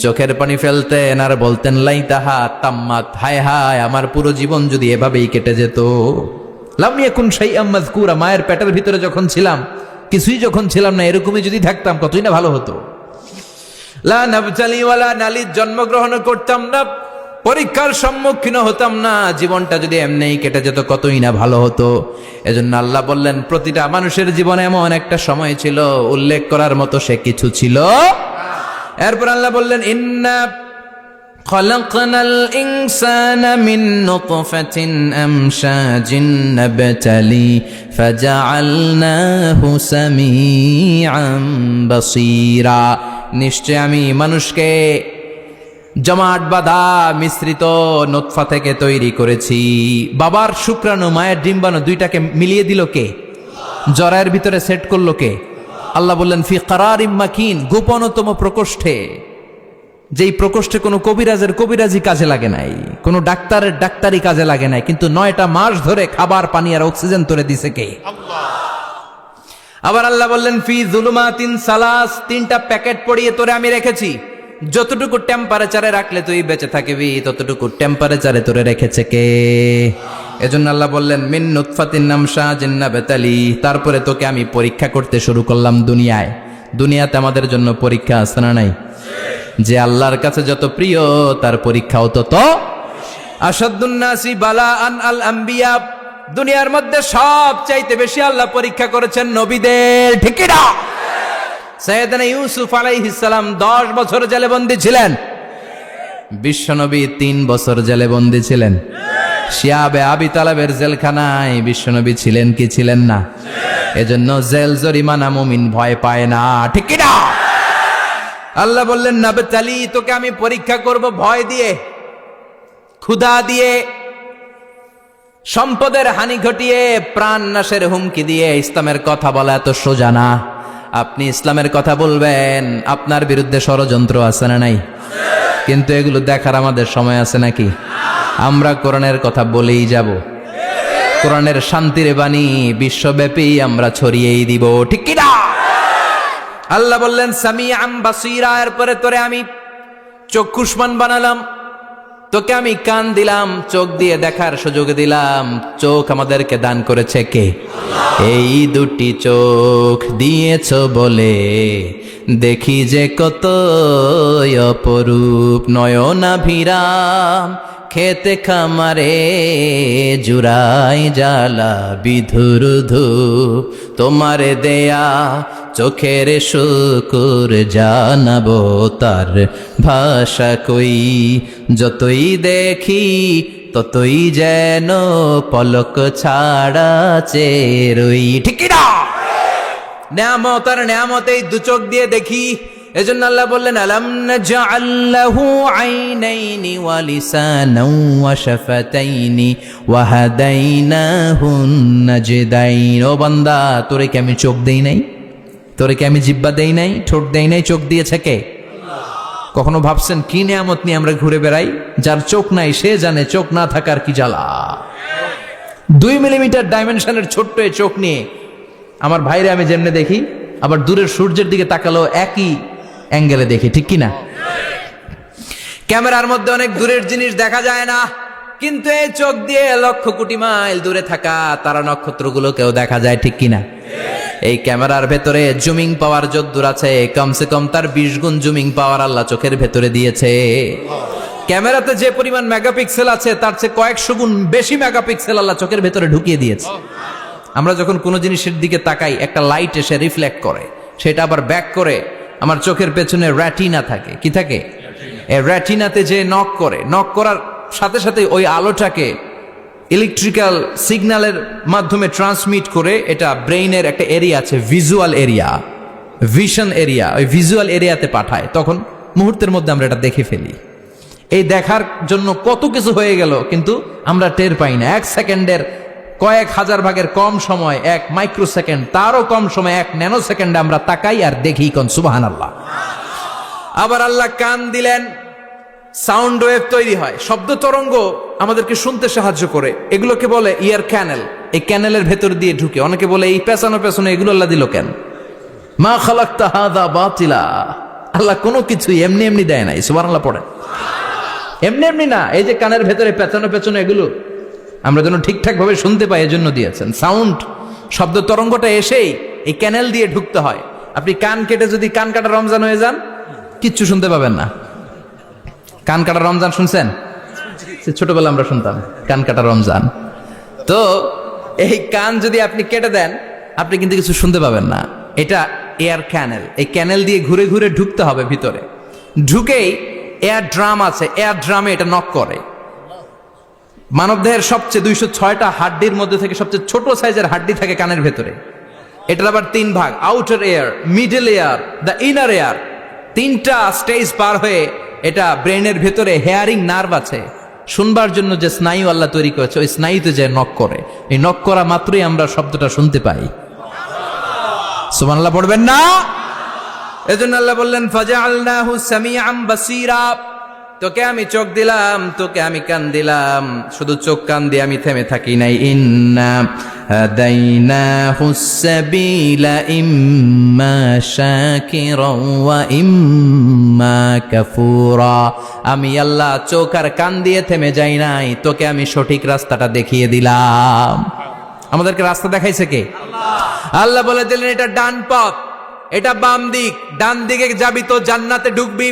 চোখের পানি ফেলতেন আর বলতেন লাইতাহা তাম্মাত, হায় হায় আমার পুরো জীবন যদি এভাবেই কেটে যেত। লাম ইয়াকুন শাইআম মাযকুরা, মায়ের পেটের ভিতরে যখন ছিলাম কিছুই যখন ছিলাম না, এরকমই যদি থাকতাম কতই না ভালো হতো। লা নাবতালি ওয়ালা নালিদ, জন্মগ্রহণ করতাম না, পরীক্ষার সম্মুখীন হতাম না, জীবনটা যদি এমনিই কেটে যেত কতই না ভালো হতো। এজন্য আল্লাহ বললেন প্রতিটা মানুষের জীবনে এমন একটা সময় ছিল উল্লেখ করার মতো সে কিছু ছিল। এরপর আল্লাহ বললেন ইন্না খলাকনাল ইনসানা মিন নুতফাতিন আমশাজিন নাবতালি ফাজআলনাহু সামিআন বাসীরা। নিশ্চয় আমি মানুষকে জমাট বাঁধা মিশ্রিত নুতফা থেকে তৈরি করেছি। বাবার শুক্রাণু মায়ের ডিম্বাণু দুইটাকে মিলিয়ে দিল কে? জরায়ের ভিতরে সেট করলো কে? আল্লাহ বললেন ফি কারারিম মাকিন, গোপনতম প্রকোষ্ঠে। যেই প্রকোষ্ঠে কোনো কবিরাজের কবিরাজি কাজে লাগে নাই, কোনো ডাক্তারের ডাক্তারি কাজে লাগে নাই, কিন্তু 9টা মাস ধরে খাবার পানি আর অক্সিজেন তোরে দিছে কে? আল্লাহ। আবার আল্লাহ বললেন ফি যুলুমাতিন সালাস, 3টা প্যাকেট পড়িয়ে তোরে আমি রেখেছি। যতটুকু টেম্পারেচারে রাখলে তুই বেঁচে থাকবি ততটুকু টেম্পারেচারে তোরে রেখেছে কে? এজন্য আল্লাহ বললেন মিন নুতফাতিন আমশাজিন নাবতালি, তারপরে তোকে আমি পরীক্ষা করতে শুরু করলাম দুনিয়ায়। দুনিয়াতে আমাদের জন্য পরীক্ষা আছে না নাই? যে আল্লাহর কাছে যত প্রিয় তার পরীক্ষাও তত। আসাদুন নাসি বালাআন আল আম্বিয়া, দুনিয়ার মধ্যে সব চাইতে বেশি আল্লাহ পরীক্ষা করেছেন নবীদের, ঠিক কি না? সাইয়েদনা ইউসুফ আলাইহিস সালাম 10 বছর জেলে বন্দী ছিলেন। বিশ্বনবী 3 বছর জেলে বন্দী ছিলেন। শিয়াবে আবি তালেবের জেলখানায় বিশ্বনবী ছিলেন কি ছিলেন না? এজন্য জেল জরিমানা মুমিন ভয় পায় না, ঠিক কি না? আল্লাহ বললেন নাবতালি, তোকে আমি পরীক্ষা করব ভয় দিয়ে, ক্ষুধা দিয়ে, সম্পদের হানি ঘটিয়ে, প্রাণ নাশের হুমকি দিয়ে। ইসলামের কথা বলা এত সোজা না। আপনি ইসলামের কথা বলবেন, আপনার বিরুদ্ধে ষড়যন্ত্র আছে না নাই? কিন্তু এগুলো দেখার আমাদের সময় আছে নাকি? আমরা কোরআনের কথা বলেই যাব। কোরআনের শান্তির বাণী বিশ্বব্যাপী আমরা ছড়িয়েই দিব, ঠিক কি না? আল্লাহ বললেন সামিআম বাসীরা, এরপরে তোরে আমি চক্ষুষ্মান বানালাম, তোকে আমি কান দিলাম, চোখ দিয়ে দেখার সুযোগ দিলাম। চোখ আমাদেরকে দান করেছে কে? এই দুটি চোখ দিয়েছ বলে দেখি যে কত অপরূপ। নয়নাভিরাম খেতে খামারে জুড়াই জ্বালা বিধুর ধূপ। তোমারে দেয়া চোখের শুকুর জানাবো তার ভাষা কই। যতই দেখি ততই যেন পলক ছাড়া চেরই। ঠিক কি না? নেয়ামত আর নেয়ামত এই দু চোখ দিয়ে দেখি। এজন্য আল্লাহ বললেন আলাম নাজআল লাহু আইনাইনি ওয়া লিসানাও ওয়া শাফাতাইনি ওয়া হাদাইনাহুন নাজদাইন। ও বান্দা, তোরে কি আমি চোখ দেই নাই? তোরে কি আমি জিহ্বা দেই নাই? ঠোঁট দেই নাই? চোখ দিয়েছে কে? কখনো ভাবছেন কি নিয়ামত নিয়ে আমরা ঘুরে বেড়াই? যার চোখ নাই সে জানে চোখ না থাকার কি জ্বালা। 2 মিলিমিটার ডাইমেনশনের ছোট্ট এই চোখ নিয়ে আমার ভাইরে আমি যেমনে দেখি, আবার দূরের সূর্যের দিকে তাকালো একই অ্যাঙ্গেলে দেখি। ঠিক কি না? ক্যামেরার মধ্যে অনেক দূরের জিনিস দেখা যায় না, কিন্তু এই চোখ দিয়ে লক্ষ কোটি মাইল দূরে থাকা তারা নক্ষত্রগুলোকেও দেখা যায়। ঠিক কি না? এই ক্যামেরার ভেতরে জুমিং পাওয়ার যদ্দূর আছে, কমসে কম তার 20 গুণ জুমিং পাওয়ার আল্লাহ চোখের ভেতরে দিয়েছে। ক্যামেরাতে যে পরিমাণ মেগাপিক্সেল আছে তার চেয়ে কয়েকশো গুণ বেশি মেগাপিক্সেল আল্লাহ চোখের ভেতরে ঢুকিয়ে দিয়েছে। আমরা যখন কোনো জিনিসের দিকে তাকাই, একটা লাইট এসে রিফ্লেক্ট করে, সেটা আবার ব্যাক করে আমার চোখের পেছনে রেটিনা থাকে। কি থাকে? এই রেটিনাতে যে নক করে, নক করার সাথে সাথে ওই আলোটাকে ইলেকট্রিক্যাল সিগন্যালের মাধ্যমে ট্রান্সমিট করে এটা ব্রেইনের একটা এরিয়া আছে, ভিজুয়াল এরিয়া, ভিশন এরিয়া, ওই ভিজুয়াল এরিয়াতে পাঠায়। তখন মুহূর্তের মধ্যে আমরা এটা দেখে ফেলি। এই দেখার জন্য কত কিছু হয়ে গেল, কিন্তু আমরা টের পাই না। 1 সেকেন্ডের কয়েক হাজার ভাগের কম সময়, 1 মাইক্রোসেকেন্ড, তারও কম সময়, 1 ন্যানো সেকেন্ডে আমরা তাকাই আর দেখি। কোন সুবহানাল্লাহ। আবার আল্লাহ কান দিলেন, সাউন্ড ওয়েভ তৈরি হয়, শব্দ তরঙ্গ আমাদেরকে শুনতে সাহায্য করে। এগুলোকে বলে ইয়ার ক্যানেল। এই ক্যানেলের ভেতর দিয়ে ঢুকে। অনেকে বলে এই পেছানো পেছনে এগুলো আল্লাহ দিল কেন? মা খালাকতা হাযা বাতিলা। আল্লাহ কোনো কিছুই এমনি এমনি দেয় নাই। সুবহানাল্লাহ পড়েন। এমনি এমনি না, এই যে কানের ভেতরে পেছানো পেছনে এগুলো আমরা যেন ঠিকঠাক ভাবে শুনতে পাই, এজন্য দিয়েছেন। সাউন্ড, শব্দ তরঙ্গটা এসেই এই ক্যানেল দিয়ে ঢুকতে হয়। আপনি কান কেটে যদি কান কাটা রমজান হয়ে যান, কিচ্ছু শুনতে পাবেন না। কান কাটা রমজান শুনছেন? ছোটবেলা আমরা শুনতাম কান কাটা রমজান। তো এই কান যদি আপনি কেটে দেন, আপনি কিন্তু কিছু শুনতে পাবেন না। এটা এয়ার ক্যানেল। এই ক্যানেল দিয়ে ঘুরে ঘুরে ঢুকতে হবে ভিতরে। ঢুকেই এয়ার ড্রাম আছে, এয়ার ড্রামে এটা নক করে। মানবদেহের সবচেয়ে 206টা হাড্ডির মধ্যে থেকে সবচেয়ে ছোট সাইজের হাড্ডি থাকে কানের ভেতরে। এটার আবার 3 ভাগ, outer air, middle air, the inner air. 3টা স্টেজ পার হয়ে এটা ব্রেনের ভেতরে হেয়ারিং নার্ভ আছে, শুনবার জন্য যে স্নায়ু আল্লাহ তৈরি করেছে, ওই স্নায়ুতে যে নক করে, এই নক করা মাত্রই আমরা শব্দটা শুনতে পাই। সুবহানাল্লাহ পড়বেন না? এজন্য আল্লাহ বললেন ফাজআলনাহু সামিআম বাসীরা। তোকে আমি চোখ দিলাম, তোকে আমি কান দিলাম। শুধু চোখ কান দিয়ে আমি থেমে থাকি নাই। ইন্না হাদাইনাহুস সাবিলা ইম্মা শাকিরা ওয়া ইম্মা কাফুরা। আমি আল্লাহ চোখ আর কান দিয়ে থেমে যাই নাই, তোকে আমি সঠিক রাস্তাটা দেখিয়ে দিলাম। আমাদেরকে রাস্তা দেখাইছে কে? আল্লাহ বলে দিলেন এটা ডান পথ, এটা বাম দিক। ডান দিকে যাবি তো জান্নাতে ঢুকবি,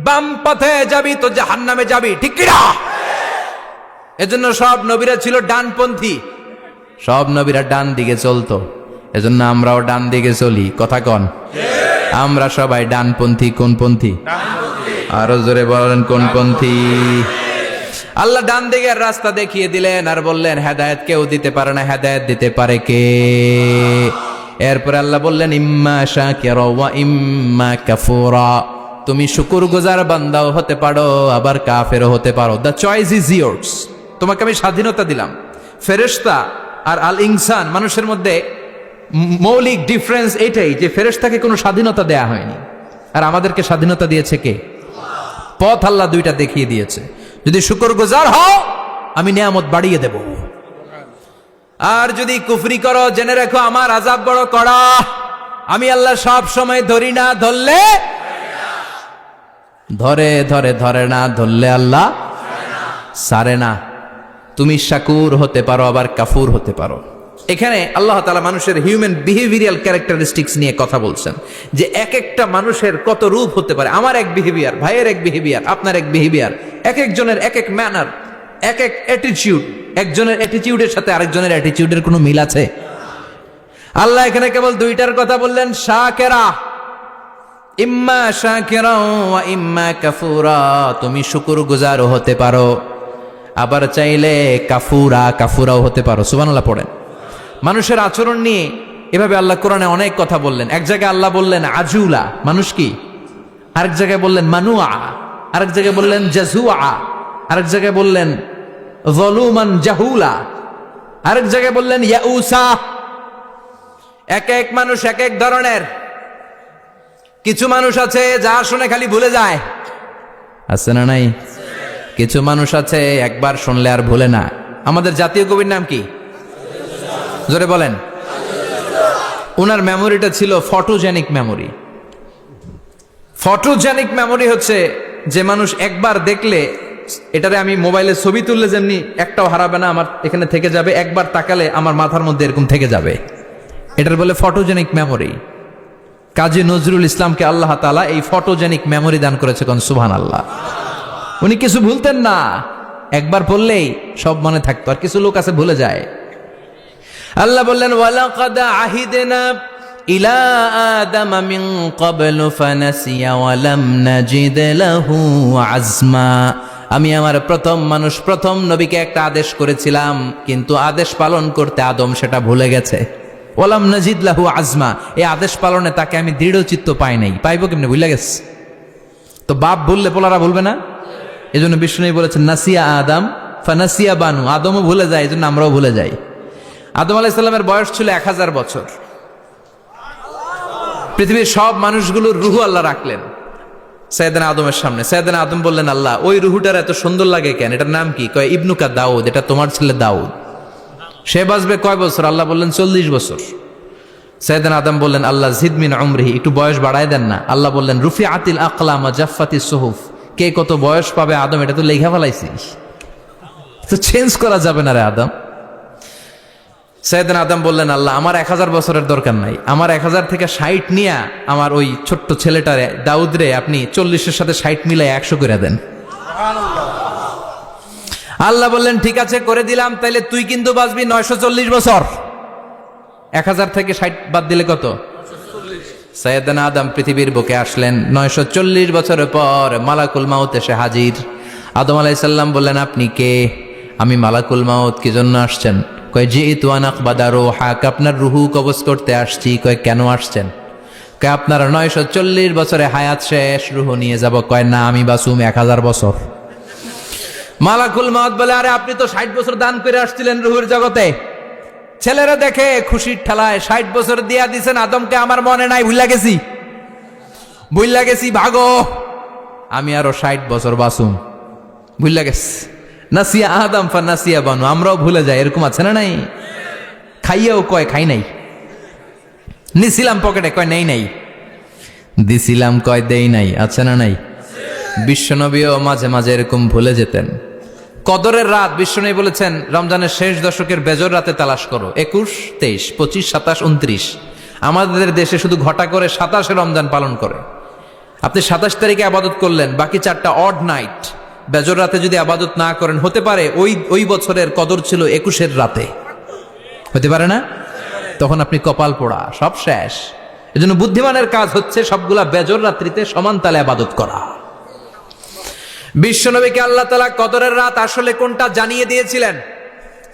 বাম পথে যাবি তো জাহান্নামে যাবি। ঠিক কি না? এজন্য সব নবীরা ছিল ডানপন্থী, সব নবীরা ডান দিকে চলতো। এজন্য আমরাও ডান দিকে চলি। কথা কন, আমরা সবাই ডানপন্থী। কোন পন্থী? আরো জোরে বলেন, কোন পন্থী? আল্লাহ ডান দিকের রাস্তা দেখিয়ে দিলেন আর বললেন হেদায়েত কেউ দিতে পারে না, হেদায়েত দিতে পারে কে? এরপরে আল্লাহ বললেন ইম্মা শাকিরা ওয়া ইম্মা কাফুরা। তুমি শুকরগুজার বান্দাও হতে পারো, আবার কাফেরও হতে পারো। The choice is years. তোমাকে আমি স্বাধীনতা দিলাম। ফেরেশতা আর আল ইনসান, মানুষের মধ্যে মৌলিক ডিফারেন্স এটাই যে ফেরেশতাকে কোনো স্বাধীনতা দেয়া হয়নি, আর আমাদেরকে স্বাধীনতা দিয়েছে কে? পথ আল্লাহ 2টা দেখিয়ে দিয়েছে। যদি শুকরগুজার হও, আমি নিয়ামত বাড়িয়ে দেব। আর যদি কুফরি করো, জেনে রাখো আমার আযাব বড় কড়া। আমি আল্লাহ সব সময় ধরি না, ধরলে ধরে ধরে ধরে না, ধরলে আল্লাহ সারে না। তুমি শাকুর হতে পারো, আবার কাফুর হতে পারো। এখানে আল্লাহ তাআলা মানুষের হিউম্যান বিহেভিয়ারাল ক্যারেক্টারিস্টিক্স নিয়ে কথা বলছেন, যে এক একটা মানুষের কত রূপ হতে পারে। আমার এক বিহেভিয়ার, ভাইয়ের এক বিহেভিয়ার, আপনার এক বিহেভিয়ার, এক একজনের এক এক ম্যানার, এক এক অ্যাটিটিউড। একজনের অ্যাটিটিউডের সাথে আরেকজনের অ্যাটিটিউডের কোনো মিল আছে? আল্লাহ এখানে কেবল দুইটার কথা বললেন, শাকিরা, ইম্মা শাকিরা ওয়া ইম্মা কাফুরা। তুমি শুকরগুজারও হতে পারো, আবার চাইলে কাফুরাও হতে পারো। সুবহানাল্লাহ পড়েন। মানুষের আচরণ নিয়ে এভাবে আল্লাহ কোরআনে অনেক কথা বললেন। এক জায়গায় আল্লাহ বললেন আজুলা, মানুষ কি? আরেক জায়গায় বললেন মানুয়া, আরেক জায়গায় বললেন জাজুয়া, আরেক জায়গায় বললেন যলুমান জাহুলা, আরেক জায়গায় বললেন ইয়াউসা। এক এক মানুষ এক এক ধরনের। কিছু মানুষ আছে যা শুনে খালি ভুলে যায়, আছে না নাই? কিছু মানুষ আছে একবার শুনলে আর ভুলে না। আমাদের জাতীয় কবির নাম কি? জোরে বলেন। ওনার মেমোরিটা ছিল ফটোজেনিক মেমোরি। ফটোজেনিক মেমোরি হচ্ছে যে মানুষ একবার দেখলে, এটারে আমি মোবাইলে ছবি তুললে যেমনি একটাও হারাবে না, আমার এখানে থেকে যাবে, একবার তাকালে আমার মাথার মধ্যে এরকম থেকে যাবে, এটার বলে ফটোজেনিক মেমোরি। কাজী নজরুল ইসলামকে আল্লাহ তাআলা এই ফটোজেনিক মেমোরি দান করেছে, কোন সুবহানাল্লাহ। উনি কিছু ভুলতেন না, একবার পড়লেই সব মনে থাকতো। আর কিছু লোক আছে ভুলে যায়। আল্লাহ বললেন ওয়ালাকাদ আহিদনা ইলা আদামা মিন ক্বাবলু ফানাসিয়া ওয়া লাম নাজিদ লাহু আজমা। আমি আমার প্রথম মানুষ, প্রথম নবীকে একটা আদেশ করেছিলাম, কিন্তু আদেশ পালন করতে আদম সেটা ভুলে গেছে। ওয়ালাম নাজিদ লাহু আজমা, এই আদেশ পালনে তাকে আমি দৃঢ়চিত্ত পাই নাই। পাইবো কেমনে? ভুলে গেছে। তো বাপ ভুললে পোলারা ভুলবে না? এজন্য বিষ্ণু বলেছেন নাসিয়া আদম ফানাসিয়া বানু, আদমও ভুলে যায়, এজন্য আমরাও ভুলে যাই। আদম আলাইহিস সালামের বয়স ছিল 1000 বছর। পৃথিবীর সব মানুষগুলোর রুহু আল্লাহ রাখলেন সাইয়েদনা আদমের সামনে। সাইয়েদনা আদম বললেন, আল্লাহ ওই রুহুটার এত সুন্দর লাগে কেন? এটার নাম কি? কয় ইবনুকা দাউদ, এটা তোমার ছেলে দাউদ। সে বাঁচবে কয় বছর? আল্লাহ বললেন 40 বছর। সাইয়েদনা আদম বললেন, আল্লাহ জিদ মিন উমরিহি, একটু বয়স বাড়ায় দেন না। আল্লাহ বললেন রুফিআতিল আকলাম ওয়া জাফফাতিস সুহুফ, কে কত বয়স পাবে আদম এটা তো লেখা ফেলাইছিস, তো চেঞ্জ করা যাবে না রে আদম। সাইয়েদনা আদম বললেন, আল্লাহ আমার 1000 বছরের দরকার নাই, আমার 1000 থেকে 60 নিয়ে আমার ওই ছোট্ট ছেলেটারে দাউদ রে আপনি 40-এর সাথে 60 মিলাই 100 করে দেন। আল্লাহ বললেন ঠিক আছে করে দিলাম, তাইলে তুই কিন্তু বাঁচবি 940 বছর। 1000 থেকে 60 বাদ দিলে কত? সাইয়েদনা আদম পৃথিবীর বুকে আসলেন 940 বছরের পর। মালাকুল মাউত এসে হাজির। আদম আলাইহিস সালাম বললেন, আপনি কে? আমি মালাকুল মাউত। কি জন্য আসছেন? কয় জিইতু আন আকবাদা রূহাক, আপনার রুহু কবজ করতে আসছি। কয় কেন আসছেন? কয় আপনার 940 বছরে হায়াত শেষ, রুহু নিয়ে যাব। কয় না, আমি বাঁচুম 1000 বছর। মালাকুল মাউত বলে, আরে আপনি তো 60 বছর দান করে আসছিলেন রুহুর জগতে। ছেলেরা দেখে খুশির ঠেলায় 60 বছর দিয়া দিছেন আদমকে, আমার মনে নাই, ভুইলা গেছি, ভাগো, আমি আরো 60 বছর বাঁচুম। ভুইলা গেছি। নাসিয়া আদম ফা নাসিয়া বানু, আমরাও ভুলে যাই, এরকম আছে না নাই? খাইয়াও কয় খাই নাই, নিছিলাম পকেটে কয় নেই নাই, দিছিলাম কয় দেই নাই, আছে না নাই? বিশ্বনবীও মাঝে মাঝে এরকম ভুলে যেতেন। কদরের রাত বিশ্বনবী বলেছেন রমজানের শেষ দশকের বেজর রাতে তালাশ করো। 21, 23, 25, 27, 29। আমাদের দেশে শুধু ঘটা করে 27 রমজান পালন করে। আপনি 27 তারিখে আবাদত করলেন, বাকি 4টা অড নাইট বেজর রাতে যদি আবাদত না করেন, হতে পারে ওই বছরের কদর ছিল 21 রাতে, হতে পারে না? তখন আপনি কপাল পোড়া, সব শেষ। এজন্য বুদ্ধিমানের কাজ হচ্ছে সবগুলা বেজর রাত্রিতে সমান তালে আবাদত করা। বিশ্বনবীকে আল্লাহ তাআলা কদরের রাত আসলে কোনটা জানিয়ে দিয়েছিলেন।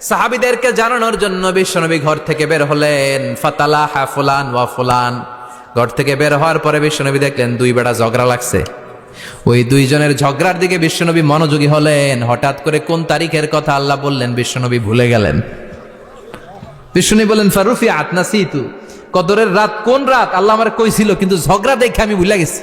সাহাবীদেরকে জানানোর জন্য বিশ্বনবী ঘর থেকে বের হলেন। ফাতালাহা ফুলান ওয়া ফুলান, ঘর থেকে বের হওয়ার পরে বিশ্বনবী দেখলেন 2 বেড়া ঝগড়া লাগছে। ওই 2 জনের ঝগড়ার দিকে বিশ্বনবী মনোযোগী হলেন। হঠাৎ করে কোন তারিখের কথা আল্লাহ বললেন বিশ্বনবী ভুলে গেলেন। বিশ্বনবী বলেন ফারুফিআত নাসিতু, কদরের রাত কোন রাত আল্লাহ আমার কইছিল, কিন্তু ঝগড়া দেখে আমি ভুলে গেছি।